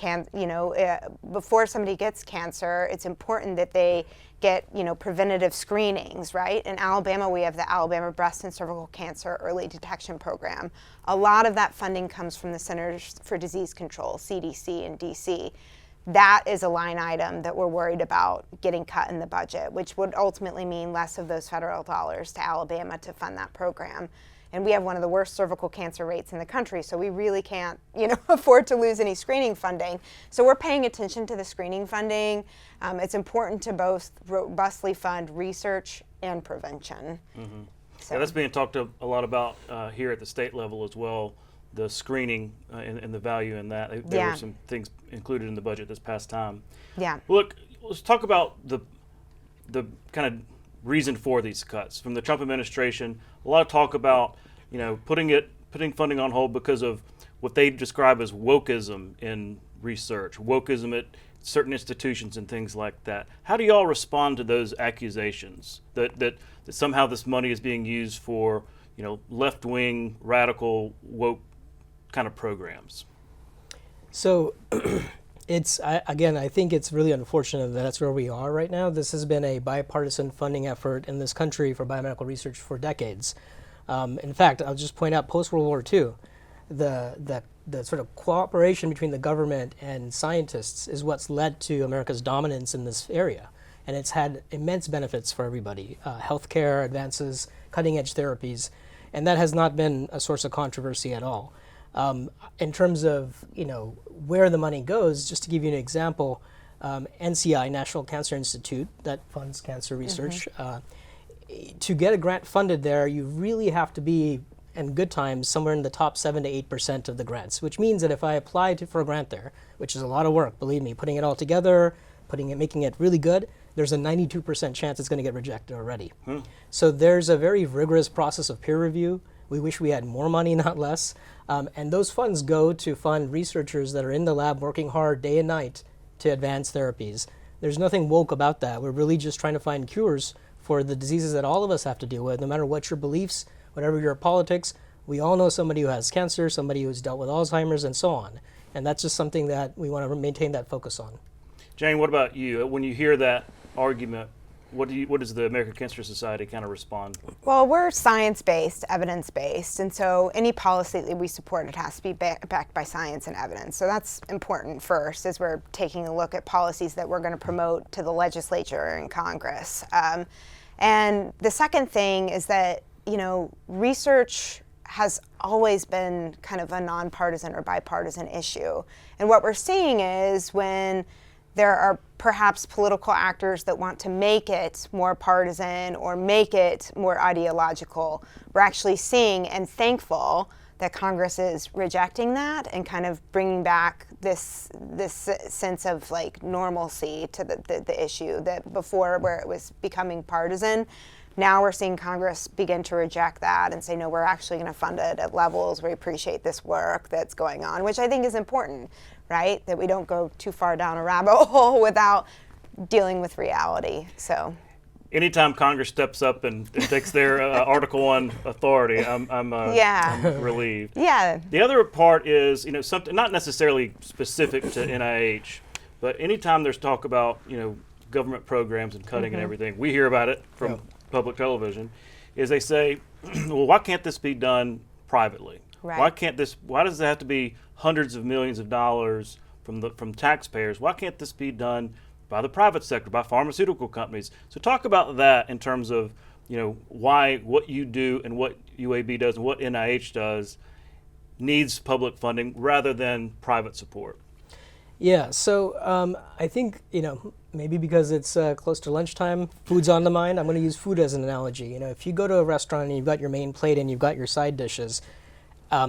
before somebody gets cancer, it's important that they get, preventative screenings, right? In Alabama, we have the Alabama Breast and Cervical Cancer Early Detection Program. A lot of that funding comes from the Centers for Disease Control, CDC in DC. That is a line item that we're worried about getting cut in the budget, which would ultimately mean less of those federal dollars to Alabama to fund that program. And we have one of the worst cervical cancer rates in the country, so we really can't, afford to lose any screening funding. So we're paying attention to the screening funding. It's important to both robustly fund research and prevention. Mm-hmm. So. Yeah, that's being talked a lot about here at the state level as well, the screening and the value in that. There were some things included in the budget this past time. Yeah. Look, let's talk about the kind of reason for these cuts. From the Trump administration, a lot of talk about, putting funding on hold because of what they describe as wokeism in research, wokeism at certain institutions and things like that. How do y'all respond to those accusations that somehow this money is being used for, left-wing, radical, woke kind of programs? So I think it's really unfortunate that that's where we are right now. This has been a bipartisan funding effort in this country for biomedical research for decades. In fact, I'll just point out post-World War II, the sort of cooperation between the government and scientists is what's led to America's dominance in this area. And it's had immense benefits for everybody, healthcare advances, cutting-edge therapies, and that has not been a source of controversy at all. In terms of where the money goes, just to give you an example, NCI, National Cancer Institute, that funds cancer research, to get a grant funded there, you really have to be, in good times, somewhere in the top 7 to 8% of the grants, which means that if I apply for a grant there, which is a lot of work, believe me, putting it all together, making it really good, there's a 92% chance it's going to get rejected already. So there's a very rigorous process of peer review. We wish we had more money, not less. And those funds go to fund researchers that are in the lab working hard day and night to advance therapies. There's nothing woke about that. We're really just trying to find cures for the diseases that all of us have to deal with, no matter what your beliefs, whatever your politics. We all know somebody who has cancer, somebody who's dealt with Alzheimer's, and so on. And that's just something that we want to maintain that focus on. Jane, what about you? When you hear that argument, what does the American Cancer Society kind of respond? Well, we're science-based, evidence-based, and so any policy that we support, it has to be backed by science and evidence. So that's important first, as we're taking a look at policies that we're going to promote to the legislature and Congress. And the second thing is that, research has always been kind of a nonpartisan or bipartisan issue. And what we're seeing is when there are perhaps political actors that want to make it more partisan or make it more ideological, we're actually seeing and thankful that Congress is rejecting that and kind of bringing back this sense of normalcy to the issue that before, where it was becoming partisan. Now we're seeing Congress begin to reject that and say, no, we're actually going to fund it at levels where we appreciate this work that's going on, which I think is important, right? That we don't go too far down a rabbit hole without dealing with reality. So, anytime Congress steps up and takes their Article 1 authority, I'm relieved. Yeah. The other part is, something not necessarily specific to NIH, but anytime there's talk about, government programs and cutting and everything, we hear about it from public television, is they say, well, why can't this be done privately? Right. Why does it have to be hundreds of millions of dollars from taxpayers? Why can't this be done by the private sector, by pharmaceutical companies? So talk about that in terms of, why what you do and what UAB does and what NIH does needs public funding rather than private support. Yeah, so I think, maybe because it's close to lunchtime, food's on the mind. I'm going to use food as an analogy. If you go to a restaurant and you've got your main plate and you've got your side dishes,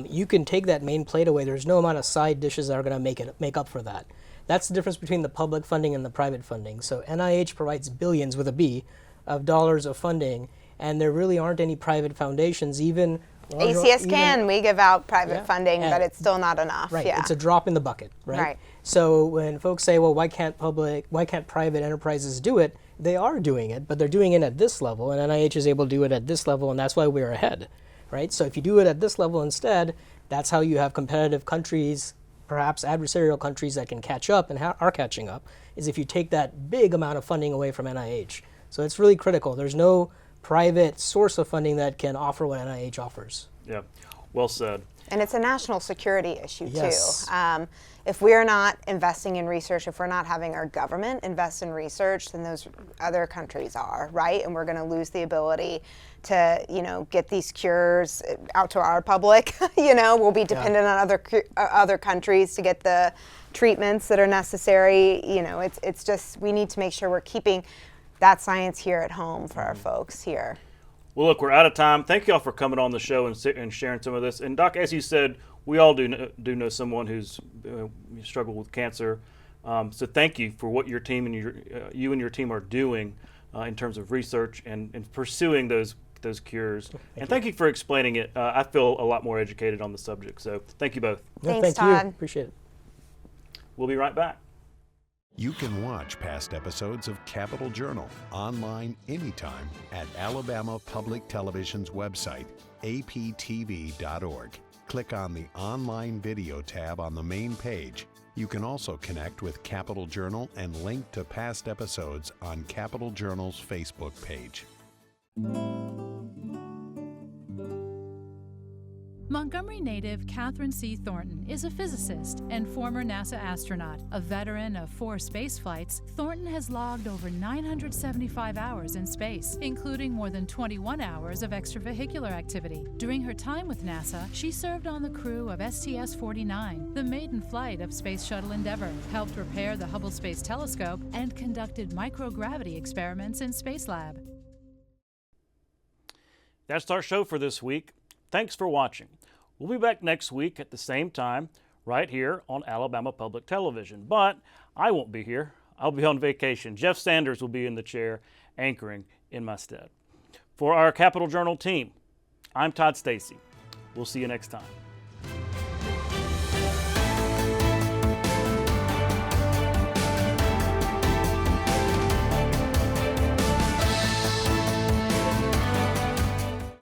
you can take that main plate away. There's no amount of side dishes that are going to make up for that. That's the difference between the public funding and the private funding. So NIH provides billions with a B of dollars of funding, and there really aren't any private foundations, even ACS CAN, we give out private funding, but it's still not enough. Right, yeah. It's a drop in the bucket, right? So when folks say, well, why can't private enterprises do it? They are doing it, but they're doing it at this level, and NIH is able to do it at this level, and that's why we're ahead, right? So if you do it at this level instead, that's how you have competitive countries, perhaps adversarial countries that can catch up and are catching up, is if you take that big amount of funding away from NIH. So it's really critical. There's no private source of funding that can offer what NIH offers. Yeah, well said. And it's a national security issue Yes. too. If we're not investing in research, if we're not having our government invest in research, then those other countries are, right? And we're going to lose the ability to, get these cures out to our public. We'll be dependent on other countries to get the treatments that are necessary. It's just, we need to make sure we're keeping that science here at home for our folks here. Well, look, we're out of time. Thank you all for coming on the show and sharing some of this. And Doc, as you said, we all do know someone who's struggled with cancer. So thank you for what your team and you and your team are doing in terms of research and pursuing those cures. Thank you for explaining it. I feel a lot more educated on the subject. So thank you both. Thanks, thank Todd. you. Appreciate it. We'll be right back. You can watch past episodes of Capital Journal online anytime at Alabama Public Television's website, aptv.org. Click on the Online Video tab on the main page. You can also connect with Capital Journal and link to past episodes on Capital Journal's Facebook page. Montgomery native Catherine C. Thornton is a physicist and former NASA astronaut. A veteran of 4 space flights, Thornton has logged over 975 hours in space, including more than 21 hours of extravehicular activity. During her time with NASA, she served on the crew of STS-49, the maiden flight of Space Shuttle Endeavour, helped repair the Hubble Space Telescope, and conducted microgravity experiments in Space Lab. That's our show for this week. Thanks for watching. We'll be back next week at the same time, right here on Alabama Public Television. But I won't be here. I'll be on vacation. Jeff Sanders will be in the chair, anchoring in my stead. For our Capital Journal team, I'm Todd Stacy. We'll see you next time.